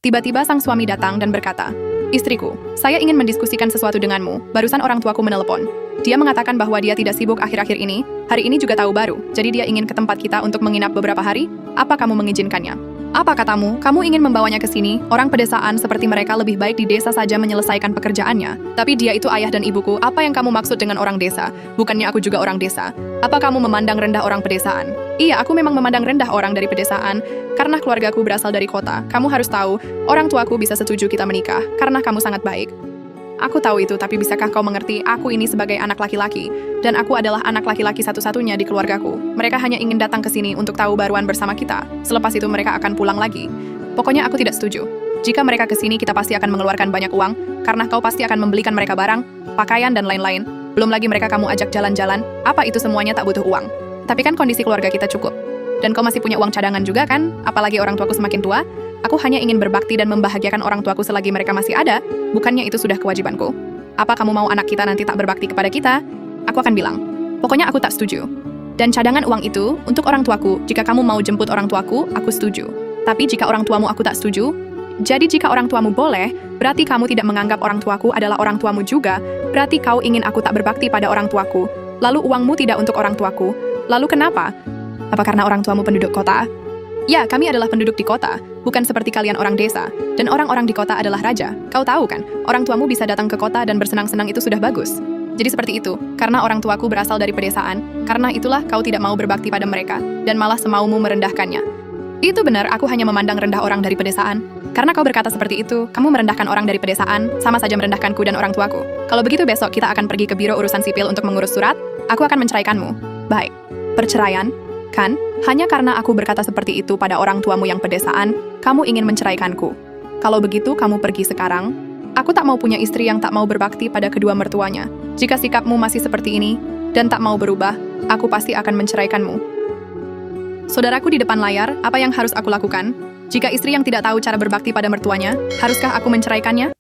Tiba-tiba sang suami datang dan berkata, "Istriku, saya ingin mendiskusikan sesuatu denganmu. Barusan orang tuaku menelepon. Dia mengatakan bahwa dia tidak sibuk akhir-akhir ini. Hari ini juga tahu baru. Jadi dia ingin ke tempat kita untuk menginap beberapa hari. Apa kamu mengizinkannya? Apa katamu? Kamu ingin membawanya ke sini? Orang pedesaan seperti mereka lebih baik di desa saja menyelesaikan pekerjaannya. Tapi dia itu ayah dan ibuku. Apa yang kamu maksud dengan orang desa? Bukannya aku juga orang desa. Apa kamu memandang rendah orang pedesaan?" "Iya, aku memang memandang rendah orang dari pedesaan. Karena keluargaku berasal dari kota. Kamu harus tahu, orang tuaku bisa setuju kita menikah. Karena kamu sangat baik." "Aku tahu itu, tapi bisakah kau mengerti, aku ini sebagai anak laki-laki. Dan aku adalah anak laki-laki satu-satunya di keluargaku. Mereka hanya ingin datang ke sini untuk tahu baruan bersama kita. Selepas itu mereka akan pulang lagi. Pokoknya aku tidak setuju. Jika mereka ke sini, kita pasti akan mengeluarkan banyak uang, karena kau pasti akan membelikan mereka barang, pakaian, dan lain-lain. Belum lagi mereka kamu ajak jalan-jalan, apa itu semuanya tak butuh uang. Tapi kan kondisi keluarga kita cukup. Dan kau masih punya uang cadangan juga kan? Apalagi orang tuaku semakin tua. Aku hanya ingin berbakti dan membahagiakan orang tuaku selagi mereka masih ada. Bukannya itu sudah kewajibanku. Apa kamu mau anak kita nanti tak berbakti kepada kita?" Aku akan bilang, "Pokoknya aku tak setuju. Dan cadangan uang itu untuk orang tuaku. Jika kamu mau jemput orang tuaku, aku setuju. Tapi jika orang tuamu aku tak setuju, jadi jika orang tuamu boleh, berarti kamu tidak menganggap orang tuaku adalah orang tuamu juga. Berarti kau ingin aku tak berbakti pada orang tuaku. Lalu uangmu tidak untuk orang tuaku. Lalu kenapa? Apa karena orang tuamu penduduk kota?" "Ya, kami adalah penduduk di kota, bukan seperti kalian orang desa. Dan orang-orang di kota adalah raja. Kau tahu kan, orang tuamu bisa datang ke kota dan bersenang-senang itu sudah bagus. Jadi seperti itu, karena orang tuaku berasal dari pedesaan, karena itulah kau tidak mau berbakti pada mereka, dan malah semaumu merendahkannya." "Itu benar, aku hanya memandang rendah orang dari pedesaan. Karena kau berkata seperti itu, kamu merendahkan orang dari pedesaan, sama saja merendahkanku dan orang tuaku. Kalau begitu besok kita akan pergi ke Biro Urusan Sipil untuk mengurus surat, aku akan menceraikanmu." "Baik. Perceraian? Kan? Hanya karena aku berkata seperti itu pada orang tuamu yang pedesaan, kamu ingin menceraikanku. Kalau begitu kamu pergi sekarang. Aku tak mau punya istri yang tak mau berbakti pada kedua mertuanya. Jika sikapmu masih seperti ini, dan tak mau berubah, aku pasti akan menceraikanmu." Saudaraku di depan layar, apa yang harus aku lakukan? Jika istri yang tidak tahu cara berbakti pada mertuanya, haruskah aku menceraikannya?